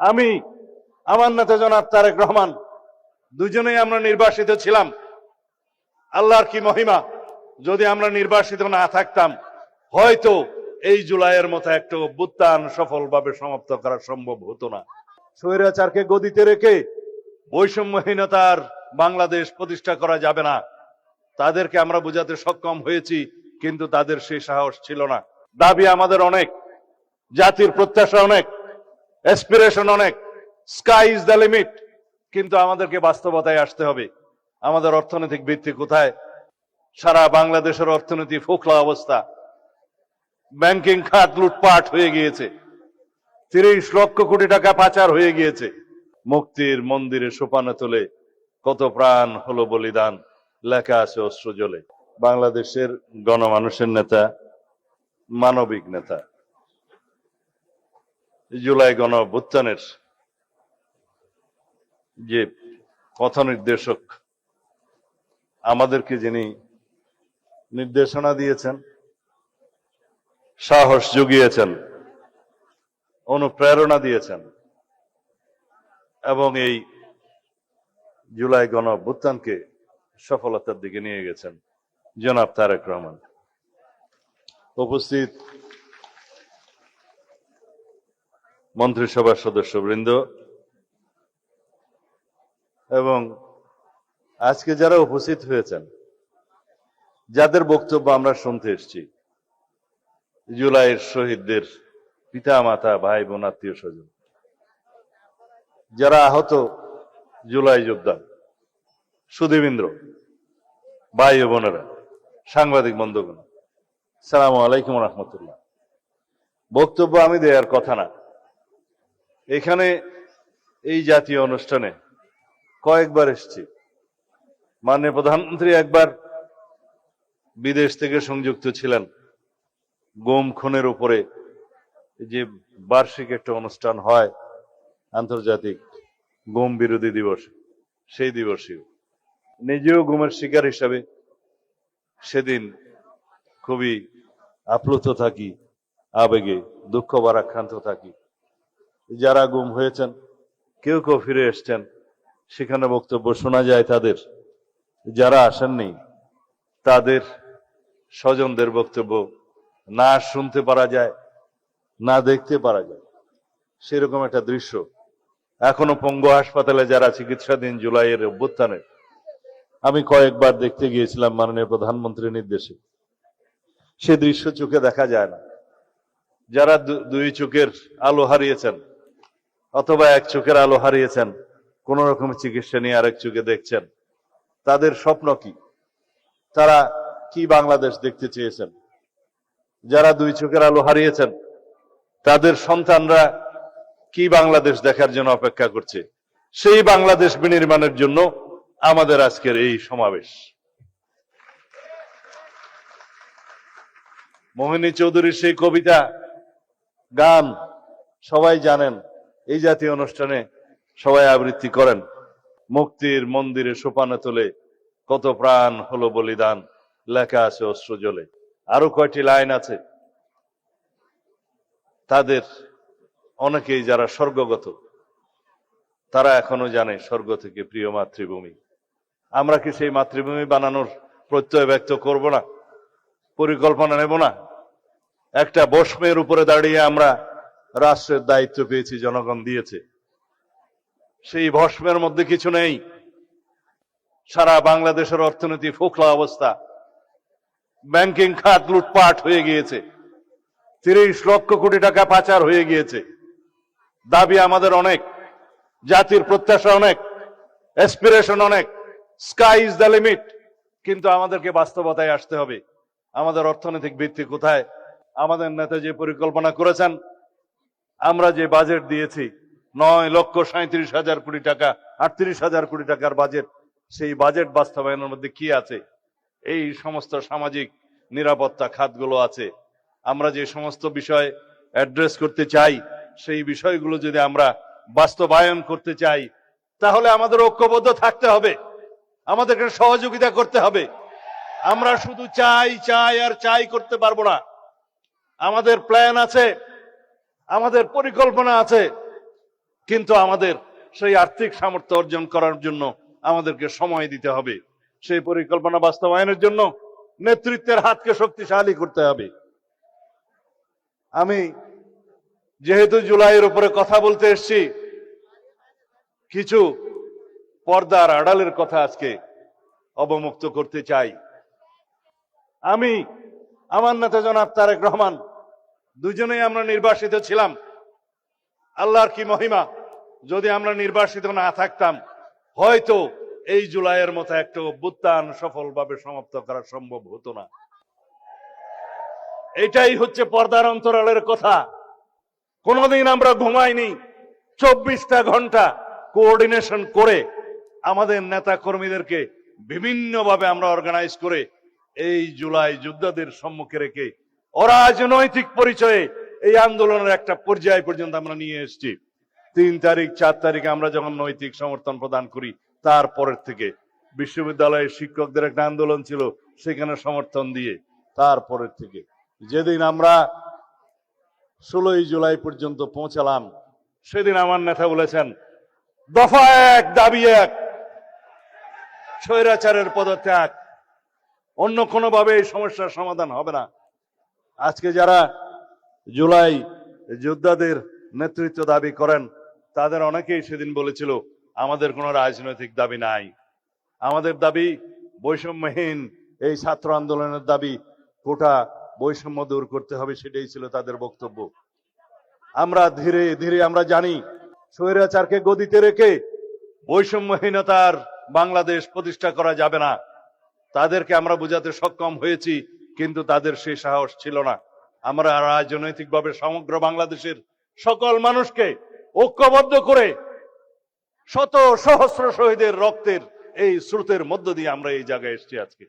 আমি, আমার নেতা জনাব তারেক রহমান, দুজনেই আমরা নির্বাসিত ছিলাম। আল্লাহর কি মহিমা, যদি আমরা নির্বাসিত না থাকতাম হয়তো এই জুলাইয়ের মতো একটা অভ্যুত্থান সফলভাবে সমাপ্ত করা সম্ভব হতো না। স্বৈরাচারকে গদিতে রেখে বৈষম্যহীনতার বাংলাদেশ প্রতিষ্ঠা করা যাবে না। তাদেরকে আমরা বোঝাতে সক্ষম হয়েছি, কিন্তু তাদের সেই সাহস ছিল না। দাবি আমাদের অনেক, জাতির প্রত্যাশা অনেক, অ্যাসপিরেশন অনেক, স্কাই ইজ দ্য লিমিট, কিন্তু আমাদেরকে বাস্তবতায় আসতে হবে। আমাদের অর্থনৈতিক ভিত্তি কোথায়? সারা বাংলাদেশের অর্থনীতি ফোকলা অবস্থা, ব্যাংকিং খাত লুটপাট হয়ে গিয়েছে, 30 লক্ষ কোটি টাকা পাচার হয়ে গিয়েছে। মুক্তির মন্দিরে সোপানে তোলে কত প্রাণ হলো বলিদান, লেখা আছে অস্ত্র জলে। বাংলাদেশের গণমানুষের নেতা, মানবিক নেতা, জুলাই গণ অভ্যুত্থানের যে পথ নির্দেশক, আমাদেরকে যিনি নির্দেশনা দিয়েছেন, সাহস জুগিয়েছেন, অনুপ্রেরণা দিয়েছেন এবং এই জুলাই গণ অভ্যুত্থানকে সফলতার দিকে নিয়ে গেছেন জনাব তারেক রহমান। উপস্থিত মন্ত্রিসভার সদস্যবৃন্দ এবং আজকে যারা উপস্থিত হয়েছেন, যাদের বক্তব্য আমরা শুনতে এসেছি, জুলাইয়ের শহীদদের পিতা মাতা, ভাই বোন, আত্মীয় স্বজন, যারা আহত জুলাই যোদ্ধা, সুধীবৃন্দ, ভাই ও বোনেরা, সাংবাদিক বন্ধুগণ, সালামু আলাইকুম রহমতুল্লাহ। বক্তব্য আমি দেওয়ার কথা না, এখানে এই জাতীয় অনুষ্ঠানে কয়েকবার এসেছি। মাননীয় প্রধানমন্ত্রী একবার বিদেশ থেকে সংযুক্ত ছিলেন, গুম খুনের উপরে যে বার্ষিক একটা অনুষ্ঠান হয় আন্তর্জাতিক গুম বিরোধী দিবস, সেই দিবসেও নিজেও গুমের শিকার হিসাবে সেদিন খুবই আপ্লুত থাকি, আবেগে দুঃখ ভারাক্রান্ত থাকি। যারা গুম হয়েছেন, কেউ কেউ ফিরে এসছেন, সেখানে বক্তব্য শোনা যায় তাদের। যারা আসেননি তাদের স্বজনদের বক্তব্য না শুনতে পারা যায়, না দেখতে পারা যায়, সেরকম একটা দৃশ্য এখনো পঙ্গু হাসপাতালে যারা চিকিৎসাধীন জুলাইয়ের অভ্যুত্থানে আমি কয়েকবার দেখতে গিয়েছিলাম মাননীয় প্রধানমন্ত্রীর নির্দেশে। সে দৃশ্য চোখে দেখা যায় না। যারা দুই চোখের আলো হারিয়েছেন অথবা এক চোখের আলো হারিয়েছেন, কোন রকম চিকিৎসা নিয়ে আরেক চোখে দেখছেন, তাদের স্বপ্ন কি? তারা কি বাংলাদেশ দেখতে চেয়েছেন? যারা দুই চোখের আলো হারিয়েছেন, তাদের সন্তানরা কি বাংলাদেশ দেখার জন্য অপেক্ষা করছে? সেই বাংলাদেশ বিনির্মাণের জন্য আমাদের আজকের এই সমাবেশ। মোহিনী চৌধুরীর সেই কবিতা, গান সবাই জানেন, এই জাতীয় অনুষ্ঠানে সবাই আবৃত্তি করেন। মুক্তির মন্দিরে সোপানে তোলে কত প্রাণ হলো বলিদান, লেখা আছে অস্ত্র জলে। আরো কয়টি লাইন আছে। তাদের অনেকেই যারা স্বর্গগত, তারা এখনো জানে স্বর্গ থেকে প্রিয় মাতৃভূমি। আমরা কি সেই মাতৃভূমি বানানোর প্রত্যয় ব্যক্ত করব না? পরিকল্পনা নেব না? একটা বস্মের উপরে দাঁড়িয়ে আমরা রাষ্ট্রের দায়িত্ব পেয়েছি, জনগণ দিয়েছে। সেই ভস্মের মধ্যে কিছু নেই। সারা বাংলাদেশের অর্থনীতি ফোকলা অবস্থা, ব্যাংকিং খাত লুটপাট হয়ে গিয়েছে, 30 লক্ষ কোটি টাকা পাচার হয়ে গিয়েছে। দাবি আমাদের অনেক, জাতির প্রত্যাশা অনেক, অ্যাসপিরেশন অনেক, স্কাই ইজ দ্য লিমিট, কিন্তু আমাদেরকে বাস্তবতায় আসতে হবে। আমাদের অর্থনৈতিক ভিত্তি কোথায়? আমাদের নেতা যে পরিকল্পনা করেছেন, আমরা যে বাজেট দিয়েছি 9,37,000 কোটি টাকা, 38,000 কোটি টাকার বাজেট, সেই বাজেট বাস্তবায়নের মধ্যে কি আছে? এই সমস্ত সামাজিক নিরাপত্তা খাতগুলো আছে। আমরা যে সমস্ত বিষয় অ্যাড্রেস করতে চাই, সেই বিষয়গুলো যদি আমরা বাস্তবায়ন করতে চাই, তাহলে আমাদের ঐক্যবদ্ধ থাকতে হবে, আমাদেরকে সহযোগিতা করতে হবে। আমরা শুধু চাই চাই আর চাই করতে পারবো না। আমাদের প্ল্যান আছে, আমাদের পরিকল্পনা আছে, কিন্তু আমাদের সেই আর্থিক সামর্থ্য অর্জন করার জন্য আমাদেরকে সময় দিতে হবে। সেই পরিকল্পনা বাস্তবায়নের জন্য নেতৃত্বের হাতকে শক্তিশালী করতে হবে। আমি যেহেতু জুলাইয়ের উপরে কথা বলতে এসেছি, কিছু পর্দার আড়ালের কথা আজকে অবমুক্ত করতে চাই। আমি, আমার নেতা জনাব তারেক রহমান, দুজনেই আমরা নির্বাসিত ছিলাম। আল্লাহর কি মহিমা, যদি আমরা নির্বাসিত না থাকতাম হয়তো এই জুলাইয়ের মতো একটা অভ্যুত্থান সফলভাবে সমাপ্ত করা সম্ভব হতো না। এটাই হচ্ছে পর্দার অন্তরালের কথা। কোনদিন আমরা ঘুমাইনি। 24টা ঘন্টা কোঅর্ডিনেশন করে আমাদের নেতা কর্মীদেরকে বিভিন্নভাবে আমরা অর্গানাইজ করে এই জুলাই যোদ্ধাদের সম্মুখে রেখে অরাজনৈতিক পরিচয়ে এই আন্দোলনের একটা পর্যায় পর্যন্ত আমরা নিয়ে এসেছি। 3 তারিখ 4 তারিখে আমরা যখন নৈতিক সমর্থন প্রদান করি, তারপরের থেকে বিশ্ববিদ্যালয়ের শিক্ষকদের একটা আন্দোলন ছিল, সেখানে সমর্থন দিয়ে তারপরের থেকে যেদিন আমরা 16ই জুলাই পর্যন্ত পৌঁছালাম, সেদিন আমার নেতা বলেছেন, দফা 1 দাবি 1, স্বৈরাচারের পদত্যাগ, অন্য কোনোভাবে এই সমস্যার সমাধান হবে না। আজকে যারা জুলাই যোদ্ধাদের নেতৃত্ব দাবি করেন, তাদের অনেকেই সেদিন বলেছিল আমাদের কোনো রাজনৈতিক দাবি নাই, আমাদের দাবি বৈষম্যহীন এই ছাত্র আন্দোলনের দাবি, কোটা বৈষম্য দূর করতে হবে, সেটাই ছিল তাদের বক্তব্য। আমরা ধীরে ধীরে আমরা জানি স্বৈরাচারকে গদিতে রেখে বৈষম্যহীনতার বাংলাদেশ প্রতিষ্ঠা করা যাবে না। তাদেরকে আমরা বোঝাতে সক্ষম হয়েছি, কিন্তু তাদের সেই সাহস ছিল না। আমরা রাজনৈতিকভাবে সমগ্র বাংলাদেশের সকল মানুষকে ঐক্যবদ্ধ করে শত সহস্র শহীদের রক্তের এই স্রোতের মধ্য দিয়ে আমরা এই জায়গায় এসেছি। আজকে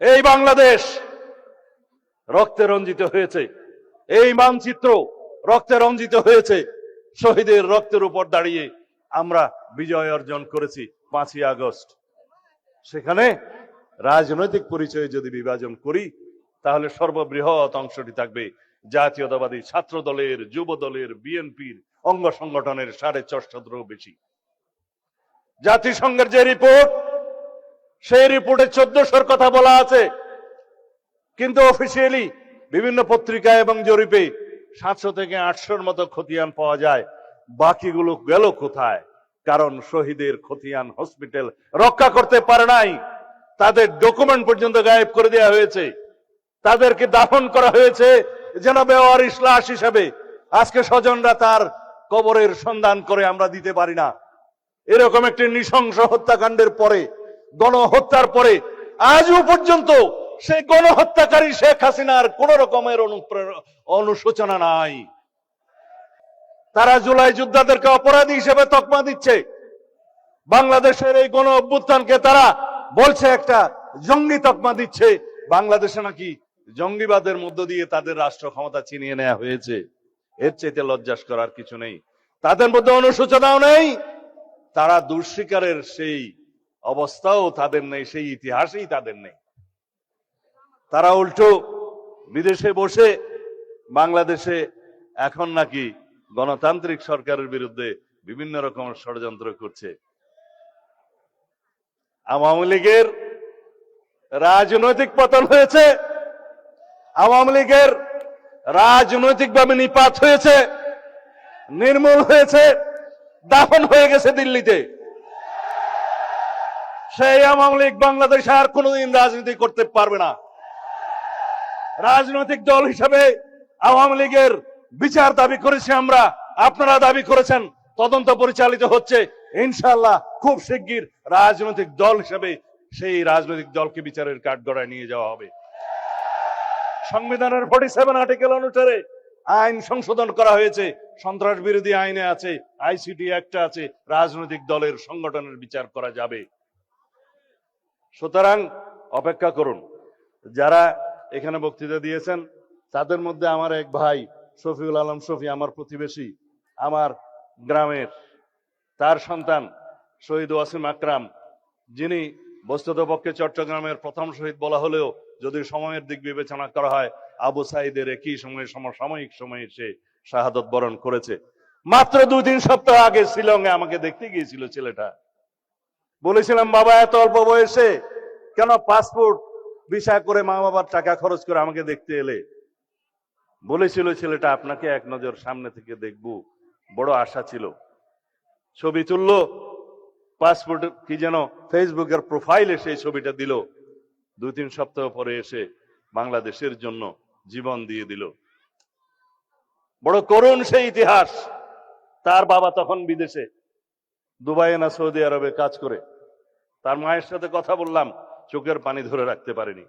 এই বাংলাদেশ রক্তে রঞ্জিত হয়েছে, এই মানচিত্র রক্তে রঞ্জিত হয়েছে। শহীদের রক্তের উপর দাঁড়িয়ে আমরা বিজয় অর্জন করেছি 5ই আগস্ট। সেখানে রাজনৈতিক পরিচয়ে যদি বিভাজন করি, তাহলে সর্ববৃহৎ অংশটি থাকবে জাতীয়তাবাদী ছাত্র দলের, যুব দলের, বিএনপির অঙ্গ সংগঠনের 450 বেশি। জাতিসংঘের যে রিপোর্ট, সেই রিপোর্টে 1400 কথা বলা আছে, কিন্তু অফিসিয়ালি বিভিন্ন পত্রিকায় এবং জরিপে 700 থেকে 800-র মতো খতিয়ান পাওয়া যায়। বাকিগুলো গেল কোথায়? কারণ শহীদের খতিয়ান হসপিটাল রক্ষা করতে পারে নাই, তাদের ডকুমেন্ট পর্যন্ত গায়েব করে দেওয়া হয়েছে, তাদেরকে দাফন করা হয়েছে যেন বেওয়ারিশ লাশ হিসেবে। আজকে স্বজনরা তার কবরের সন্ধান করে আমরা দিতে পারি না। এরকম একটি নৃশংস হত্যাকাণ্ডের পরে, গণহত্যার পরে আজও পর্যন্ত সেই গণহত্যাকারী শেখ হাসিনার কোন রকমের অনুশোচনা নাই। তারা জুলাই যোদ্ধাদেরকে অপরাধী হিসেবে তকমা দিচ্ছে। বাংলাদেশের এই গণ অভ্যুত্থানকে তারা বলছে একটা জঙ্গি তকমা দিচ্ছে। বাংলাদেশে নাকি জঙ্গিবাদের মধ্য দিয়ে তাদের রাষ্ট্র ক্ষমতা ছিনিয়ে নেওয়া হয়েছে। এর চাইতে লজ্জাস করার কিছু নেই। তাদের মধ্যে অনুশোচনাও নেই, তারা দুঃস্বীকারের সেই অবস্থাও তাদের নেই, সেই ইতিহাসই তাদের নেই। তারা উল্টো বিদেশে বসে বাংলাদেশে এখন নাকি গণতান্ত্রিক সরকারের বিরুদ্ধে বিভিন্ন রকমের ষড়যন্ত্র করছে। আওয়ামী লীগের রাজনৈতিক পতন হয়েছে, আওয়ামী লীগের রাজনৈতিকভাবে নিপাত হয়েছে, নির্মূল হয়েছে, দাফন হয়ে গেছে দিল্লিতে। সেই আওয়ামী লীগ বাংলাদেশে আর কোনোদিন রাজনীতি করতে পারবে না। রাজনৈতিক দল হিসেবে আওয়ামী লীগের বিচার দাবি করেছি আমরা, আপনারা দাবি করেছেন, তদন্ত পরিচালিত হচ্ছে। ইনশাআল্লাহ খুব শিগগির রাজনৈতিক দল হিসেবে সেই রাজনৈতিক দলকে বিচারের কাঠগড়ায় নিয়ে যাওয়া হবে। সংবিধানের 47 আর্টিকেল অনুসারে আইন সংশোধন করা হয়েছে, সন্ত্রাস বিরোধী আইনে আছে, আইসিটি অ্যাক্টে আছে, রাজনৈতিক দলের সংগঠনের বিচার করা যাবে। সুতরাং অপেক্ষা করুন। যারা এখানে বক্তৃতা দিয়েছেন তাদের মধ্যে আমার এক ভাই শফিউল আলম শফি, আমার প্রতিবেশী, আমার গ্রামের, তার সন্তান শহীদ ওয়াসিম আকরাম, যিনি বস্তুতপক্ষে চট্টগ্রামের প্রথম শহীদ বলা হলেও যদি সময়ের দিক বিবেচনা করা হয়, আবু সাইদের একই সময়ে সমসাময়িক সময়ে সে শাহাদত বরণ করেছে। মাত্র 2-3 সপ্তাহ আগে শিলংয়ে আমাকে দেখতে গিয়েছিল ছেলেটা। বলেছিলাম, বাবা এত অল্প বয়সে কেন পাসপোর্ট ভিসা করে মা বাবার টাকা খরচ করে আমাকে দেখতে এলে? বলেছিল ছেলেটা, আপনাকে এক নজর সামনে থেকে দেখব, বড় আশা ছিল। ছবি তুললো, পাসপোর্ট কি যেন ফেসবুকের প্রোফাইলে সেই ছবিটা দিল। 2-3 সপ্তাহ পরে এসে বাংলাদেশের জন্য জীবন দিয়ে দিল। বড় করুণ সেই ইতিহাস। তার বাবা তখন বিদেশে, দুবাইয়ে না সৌদি আরবে কাজ করে। তার মায়ের সাথে কথা বললাম, চোখের পানি ধরে রাখতে পারেনি।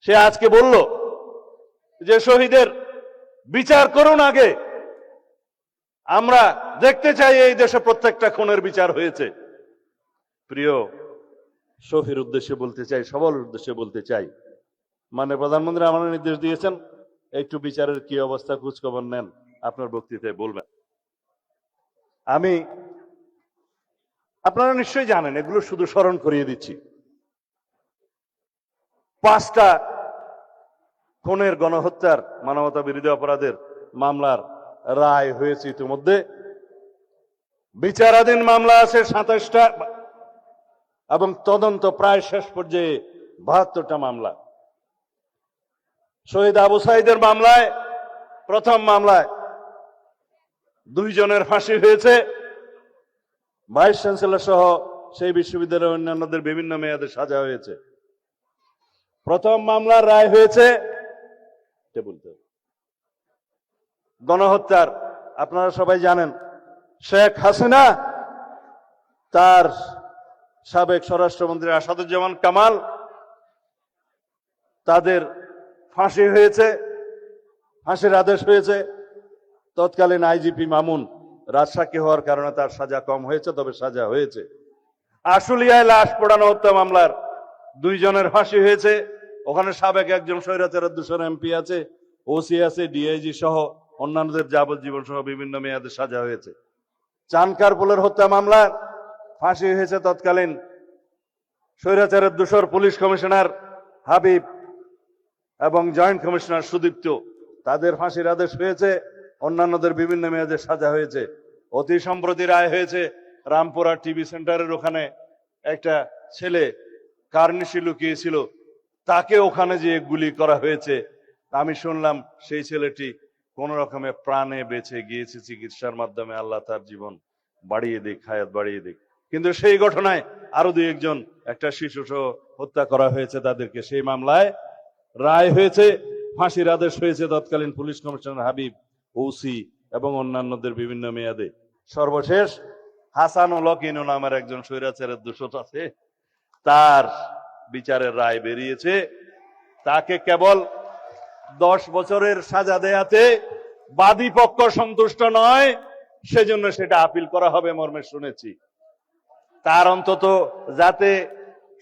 সে আজকে বলল যে শহীদের বিচার করুন আগে, আমরা দেখতে চাই এই দেশে প্রত্যেকটা খুনের বিচার হয়েছে। প্রিয় শফির উদ্দেশ্যে বলতে চাই, সবার উদ্দেশ্যে বলতে চাই, মানে প্রধানমন্ত্রী আমার নির্দেশ দিয়েছেন একটু বিচারের কি অবস্থা খোঁজখবর নেন, আপনার বক্তৃতায় বলবেন। আপনারা নিশ্চয়ই জানেন, এগুলো শুধু স্মরণ করিয়ে দিচ্ছি। 5টা খুনের, গণহত্যার, মানবতা বিরোধী অপরাধের মামলার রায় হয়েছে ইতিমধ্যে। বিচারাধীন মামলা আছে 27টা এবং তদন্ত প্রায় শেষ পর্যায়ে 72টা মামলা। শহীদ আবু সাঈদের মামলায়, প্রথম মামলায় 2 জনের ফাঁসি হয়েছে। ভাইস চ্যান্সেলর সহ সেই বিশ্ববিদ্যালয়ের অন্যান্যদের বিভিন্ন মেয়াদে সাজা হয়েছে। প্রথম মামলার রায় হয়েছে গণহত্যার। আপনারা সবাই জানেন, শেখ হাসিনা, তার সাবেক স্বরাষ্ট্রমন্ত্রী আসাদুজ্জামান কামাল, তাদের ফাঁসি হয়েছে, ফাঁসির আদেশ হয়েছে। তৎকালীন আইজিপি মামুন রাজসাক্ষী হওয়ার কারণে তার সাজা কম হয়েছে, তবে সাজা হয়েছে। আশুলিয়ায় লাশ পোড়ানো হত্যা মামলার 2 জনের ফাঁসি হয়েছে। ওখানে সাবেক একজন স্বৈরাচারের 200 এমপি আছে, ওসি আছে, ডিআইজি সহ অন্যান্যদের যাবজ্জীবন সহ বিভিন্ন মেয়াদে সাজা হয়েছে। চানকারপুলের হত্যা মামলার ফাঁসি হয়েছে তৎকালীন স্বৈরাচারের 200 পুলিশ কমিশনার হাবিব এবং জয়েন্ট কমিশনার সুদীপ্ত, তাদের ফাঁসির আদেশ হয়েছে। অন্যান্যদের বিভিন্ন মেয়াদে সাজা হয়েছে। অতি সম্প্রতি রায় হয়েছে রামপুরা টিভি সেন্টারের ওখানে একটা ছেলে কার্নিশি লুকিয়েছিল, তাকে ওখানে যে গুলি করা হয়েছে। আমি শুনলাম সেই ছেলেটি কোন রকমে প্রাণে বেঁচে গিয়েছে চিকিৎসার মাধ্যমে, আল্লাহ তার জীবন বাড়িয়ে দিক, হায়াত বাড়িয়ে দিক। কিন্তু সেই ঘটনায় আরো 2-1 জন, একটা শিশু সহ হত্যা করা হয়েছে তাদেরকে। সেই মামলায় রায় হয়েছে, ফাঁসির আদেশ হয়েছে তৎকালীন পুলিশ কমিশনার হাবিব, ওসি এবং অন্যান্যদের বিভিন্ন মেয়াদে। সর্বশেষ হাসানুল হক নামের একজন স্বৈরাচারের 200 আছে, তার বিচারের রায় বেরিয়েছে। তাকে কেবল 10 বছরের সাজা দেয়াতে বাদী পক্ষ সন্তুষ্ট নয়, সেজন্য সেটা আপিল করা হবে মর্মে শুনেছি। তার অন্তত যাতে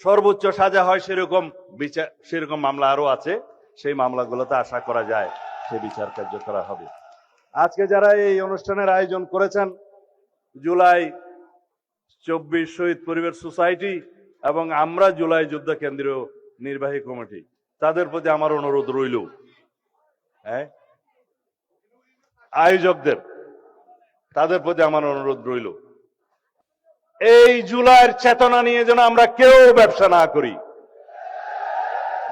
সর্বোচ্চ সাজা হয় সেরকম বিচার, সেরকম মামলা আরো আছে, সেই মামলাগুলোতে আশা করা যায় সে বিচার কার্য করা হবে। আজকে যারা এই অনুষ্ঠানের আয়োজন করেছেন, জুলাই 24 শহীদ পরিবার সোসাইটি এবং আমরা জুলাই যোদ্ধা কেন্দ্রীয় নির্বাহী কমিটি, তাদের প্রতি আমার অনুরোধ রইল, আয়োজকদের, তাদের প্রতি আমার অনুরোধ রইল, এই জুলাইয়ের চেতনা নিয়ে যেন আমরা কেউ ব্যবসা না করি।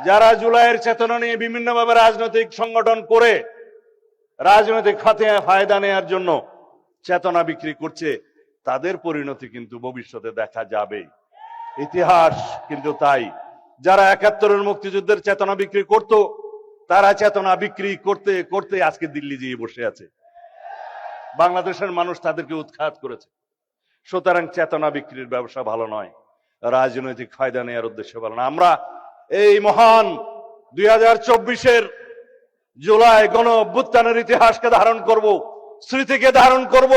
যারা জুলাইয়ের চেতনা নিয়ে বিভিন্নভাবে রাজনৈতিক সংগঠন করে রাজনৈতিক ফায়দা নেওয়ার জন্য চেতনা বিক্রি করছে, তাদের পরিণতি কিন্তু ভবিষ্যতে দেখা যাবে। ইতিহাস কিন্তু তাই। যারা 71-এর মুক্তিযুদ্ধের চেতনা বিক্রি করত, তারা চেতনা বিক্রি করতে করতে আজকে দিল্লি গিয়ে বসে আছে। বাংলাদেশের মানুষ তাদেরকে উৎখাত করেছে। সুতরাং চেতনা বিক্রির ব্যবসা ভালো নয়, রাজনৈতিক ফায়দা নেওয়ার উদ্দেশ্যে ভালো না। আমরা এই মহান 2024-এর জুলাই গণ অভ্যুত্থানের ইতিহাসকে ধারণ করব, স্মৃতিকে ধারণ করব।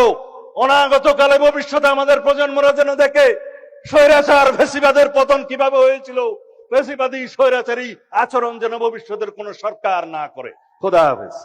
অনাগত কালে ভবিষ্যতে আমাদের প্রজন্মরা যেন দেখে স্বৈরাচার ফ্যাসিবাদের পতন কিভাবে হয়েছিল, ফ্যাসিবাদী স্বৈরাচারী আচরণ যেন ভবিষ্যতের কোন সরকার না করে। খোদা হাফেজ।